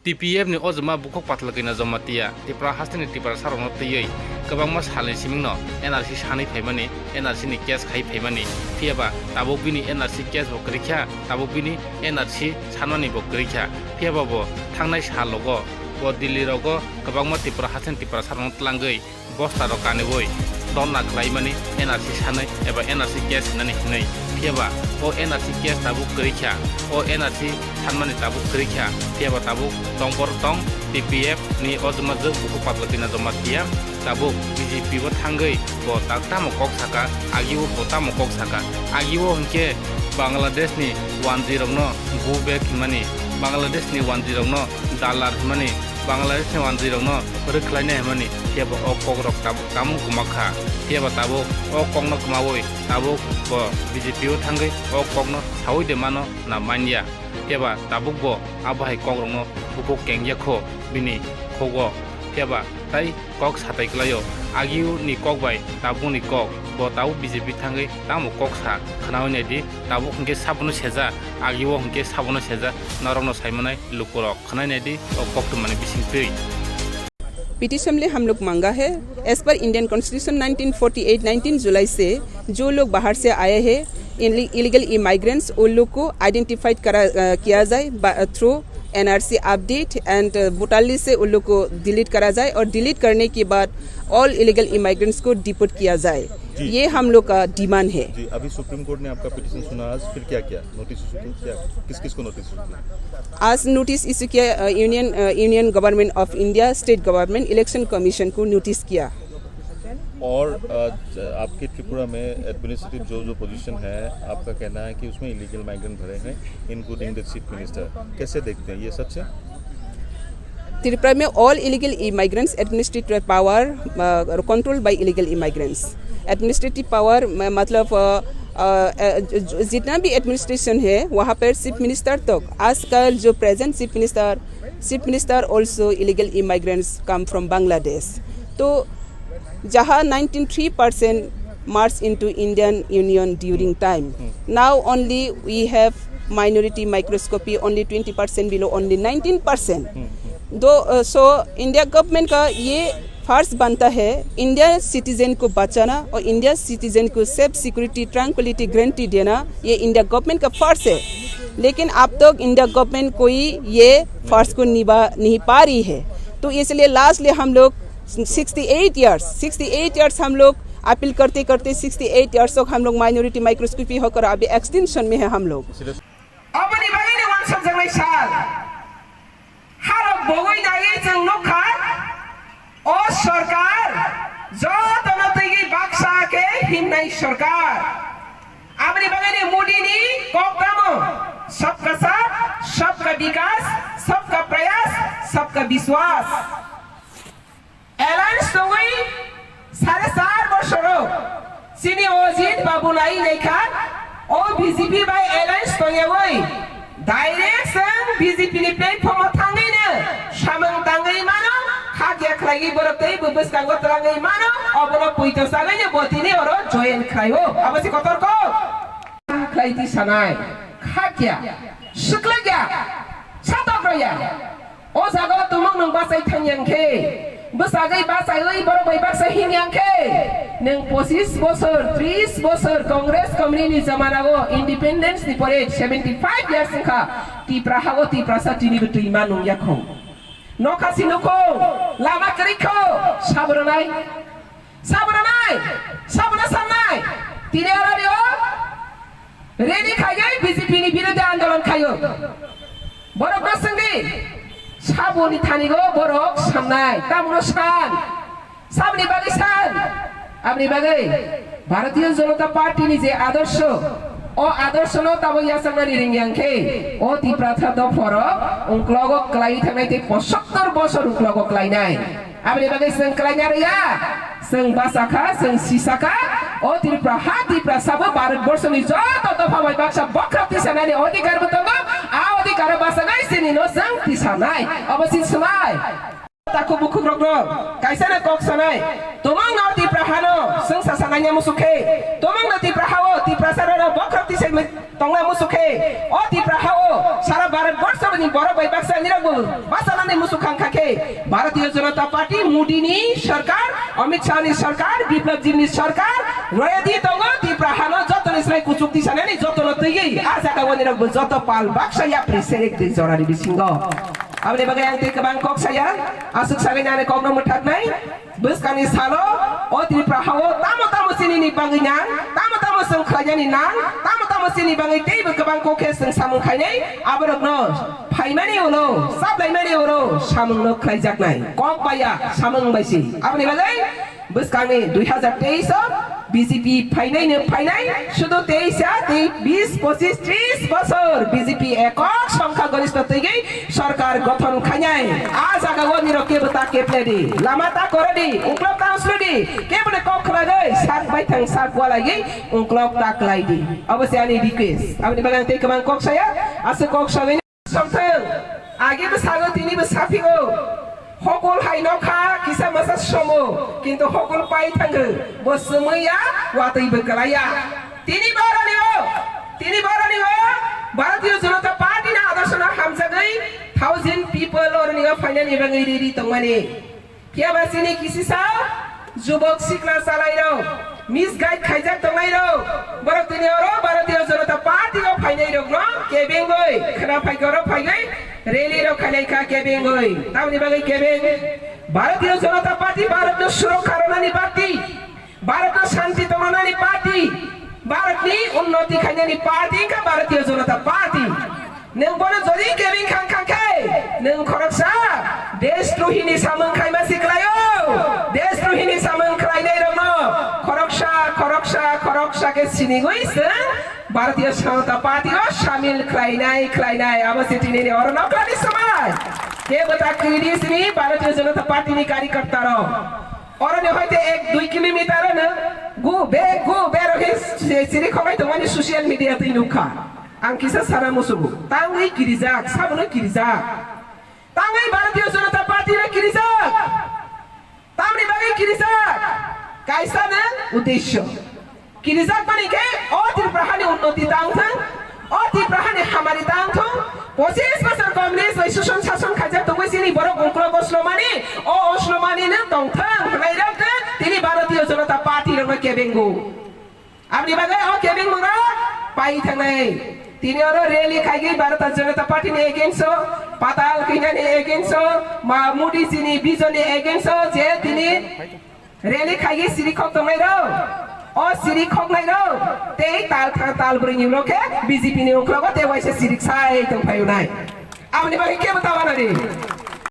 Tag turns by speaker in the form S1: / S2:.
S1: TPF ni ozma bukok patlakina zomatia tipra hastini tipra sarono tiyei kabang mas halin simingno NRC shani phaimani NRC ni case khai phaimani phiaba tabok bini NRC case bo krikha tabok bini NRC sanmani bo krikha phiaba bo thangnai salogo bo Delhi rogo kabang ma tipra hasten tipra sarono tlangai bosta ro kaneboi donna klaimani NRC sanai eba NRC case nani hinai phiaba o NRC case tabuk krikha o NRC sanmani tabuk krikha phiaba tabuk tongpor tong TPF ni ozma jog buku patlakina zomatia tabuk BJP bo thangai bo takta mo kok saka agiwo kota mo kok saka agiwo hingke Bangladesh ni 10 no go back himani Bangladesh ni 10 no dollar himani Bangladesh ni 10 no reklaine himani phiaba o kok rok tabuk kamu kumakha phiaba tabuk o kok no kumawoi tabuk bo BJP bo thangai o kok no sawi de mano na manya phiaba tabuk bo abahai kok rok no buku kengyakho bini khogo phiaba tai kok satai klayo agiu ni kok bai tabu ni kok bo tabu BJP thangai tamu kok sa khanaw nei di tabu hingke sabuno seja agiu hingke sabuno seja narongno saimanai lukurok khanai nei di o kok to mane bising tei
S2: petition में हम लोग मांगा है as per Indian constitution 1948 19 जुलाई से जो लोग बाहर से आए हैं इलीगल इमाइग्रेंट्स उन लोग को आइडेंटिफाइड किया जाए through NRC update and brutally से उन लोग को डिलीट करा जाए और डिलीट करने के बाद ऑल इलीगल इमाइग्रेंट्स को डिपोर्ट किया जाए ये हम लोग का डिमांड है
S3: जी अभी सुप्रीम कोर्ट ने आपका पिटीशन सुना आज फिर क्या किया नोटिस इशू किया किस किस को नोटिस इशू किया
S2: आज नोटिस इशू किया union government of India state government election commission को नोटिस किया
S3: और आपके त्रिपुरा में एडमिनिस्ट्रेटिव जो पोजीशन है आपका कहना है कि उसमें इलीगल माइग्रेंट भरे हैं इंक्लूडिंग द चीफ मिनिस्टर कैसे देखते हैं ये सच है
S2: त्रिपुरा में all illegal immigrants administrative power control by illegal immigrants administrative power मतलब जितना भी एडमिनिस्ट्रेशन है वहाँ पर चीफ मिनिस्टर तक आजकल जो present chief minister also illegal immigrants come from Bangladesh तो जहाँ 93% march into Indian Union during time. Now only we have minority microscopy, only 20% below, only 19%. So India government का ये फर्ज बनता है इंडिया सिटीजन को बचाना और इंडिया सिटीजन को सेफ सिक्योरिटी ट्रैंक्विलिटी गारंटी देना ये इंडिया गवर्नमेंट का फर्ज है लेकिन अब तक इंडिया गवर्नमेंट कोई ये फर्ज को निभा नहीं पा रही है तो इसलिए लास्टली हम लोग 68 इयर्स हम लोग अपील करते 68 इयर्स तक हम लोग माइनॉरिटी माइक्रोस्कोपी होकर अभी एक्सटेंशन में है हम लोग
S4: अब नि बागैनि वानसब जंगै साल हारक बगै दायै जों नखा ओ सरकार जतन तैगि बाक्सा के हिमनाय सरकार अब नि बागैनि मोदीनि कोकम सबका साथ सबका विकास सबका प्रयास सबका विश्वास एलायंस दंगै 4.5 বছরও সিনি অজিত বাবু নাই লেখা ও বিজেপি বাই এলায়েন্স তঙ্গেবই ডাইরেক্ট जों বিজেপি नि प्लेटफर्म थांगैनो सामों तांगै मानो खाजिया खलागि बरतै बुबस कांगो तांगै मानो अबनो पुइतो सागैनो बतिनि अरो जयन खायो अबसि कतरको खलाइति सानाय खाजिया सुक्लाया सातग्रया ओ जागो तुमंग नों बासाय थांयांखे बसागै बासायै बरबै बासा हिंयांखे नों 25 बोसोर 30 बोसोर कांग्रेस कम्युनिटी जमानागो इंडिपेंडेंस नि परे 75 इयर्स का तिप्रा हागो तिप्रा सातिनि बतै मानुं याखौ नखासि नखौ लामा करिखौ साबरनाय साबना साननाय तिरे आरारियो रेडी खायै बीजेपी नि बिरुद्ध आन्दोलन खायो बरक बासंगि साबोनि थानिगो बरक साननाय तामुनो सान साबनि बागै सान आपनि बागै भारतीय जनता पार्टी नि जे आदर्श ओ आदर्श न ताबो यासंनानि रिंग्यांखे ओ ति प्राथा द फरक उंक्लगो क्लाई थांनाय ते 75 बोसोर उंक्लगो क्लाइनाय आपनि बागै जों क्लाइना रिया जों बासाखा जों सिसाखा ओ तिप्रा हातिप्रा साबो भारत वर्षनि जत दफा बाय बाक्सा बख्राति सानानि अधिकार बतंगो आ अधिकार बासागै सिनि न जों तिसानाय अबसि सुनाय ताको बुखु ग्रग्र काइसाना कक सानाय तोमंग न तिप्रा हानो जों सासानाय मुसुखे तोमंग न तिप्रा हाओ तिप्रा सारा बख्राति से तंगना मुसुखे ओ तिप्रा हाओ सारा भारत वर्षनि बर बाय बाक्सा निरगु बासाना सामने मुसुखां खाके भारतीय जनता पार्टी मोदी नि सरकार अमित शाह नि सरकार विप्लव जी नि सरकार रयदी दंगो तिप्रा हानो जतन इसलाई कुचुक्ति छने नि जतन तयै आजका वनिर जत पाल बाक्सा या प्रेसेरेक दि जरारि बिसिंगो abni bagai yang ti kebang kok saya asuk sari nane kok nomor tak nai bus kani salo o ti prahawo tamu sini ni banginya tamu seng khanya ni nang tamu sini bangai tei bu kebang kok ke seng samung khanya abrok no phaimani ulo sablai mani ulo samung no khai jak nai kok paya samung baisi abni bagai bus kani 2023 BJP ফাইনাই শুধু 23-20-25-30 বছর BJP একক সংখ্যাগরিষ্ঠ থেকে সরকার গঠন খাইনাই আজ আগাগনি রকে বতা কেপলেদি লামাতা করেদি উকলক তাউসলদি কেবলে cock খলাগৈ সাক বাইথাং সাক ওয়ালাগি উকলক তাকলাইদি অবশ্যই আনি রিকোয়েস্ট আপনি বাগান তে কমান কক saya আছে কক সাগৈ সমথং আগে বসাগো তিনি বসাফিগো সকল হাইনখা কিসা মাসা সমো কিন্তু সকল পাই থাঙ্গো বসমইয়া ওয়াতই বকলায়া তিনি বারানিও ভারতীয় জনতা পার্টি না আদর্শনা হামজাগৈ 1000 পিপল অরনিও ফাইনানি বাঙ্গি রেডি তংমানি কেবাসিনি কিসিসা যুবক শিকলা চালাইরো মিস গাইড খাইজাক তংলাইরো বরক তিনি অরো ভারতীয় জনতা পার্টি ও ফাইনাই রক ন কেবেঙ্গই খনা ফাইগরো ফাইগৈ রেলি रो खालेखा केबेंगoi तावनि बागै केबें भारतीय जनता पार्टी भारतनो सुरक्षा रनानि पार्टी भारतनो शान्ति तोरनानि पार्टी भारतनि उन्नति खाइनानि पार्टी का भारतीय जनता पार्टी नों बनो जदि केबें खांखांखे नों खरकसा देशद्रोहिनि सामों खाइमा सिखलायो देशद्रोहिनि सामों खाइनाय रनो खरकसा के सिनिगइस भारतीय जनता पार्टी को शामिल खलाइनाय अवश्य तिनीले अरु नक्लानि समाज के बता क्रिडिसनि भारतीय जनता पार्टी नि कार्यकर्ता र अरु हयते 1-2 किलोमिटर न गु बे रहे सिरि खबाय दंगानि सोशल मिडिया तै नुखा आं किसा सारा मुसुगु तांगै गिरिजाक साबनो गिरिजाक तांगै भारतीय जनता पार्टी र गिरिजाक तामनि बागै गिरिजाक काइसाने उद्देश्य किरिजाक पनि के अति प्रहानी उन्नति तांथं अति प्रहानी हमारी तांथं 25 बছর কংগ্রেস ওই সুশাসন শাসন খাইজাক তংসিনি বড় গংক্ল বসলমানি ও অসলমানি ন তংথং হলাইরাক তিনি ভারতীয় জনতা পার্টি রং কেবেঙ্গু আপনি বাগে ও কেবেঙ্গু রা পাই থাঙ্গাই তিনি অর রেলি খাইগৈ ভারতীয় জনতা পার্টি নি এগেইনস্ট পাতাল কিনানি এগেইনস্ট মোদি জিনি বিজনি এগেইনস্ট যে তিনি রেলি খাইগৈ সিরি খক তংলাইরো ओ सिरी खोगनाय रो ते ताल ब्रिङि लोके बीजेपी नि ओखलागो ते वाइसे सिरिक साइ तंफायुनाय आमनि बागै के बतावा नारि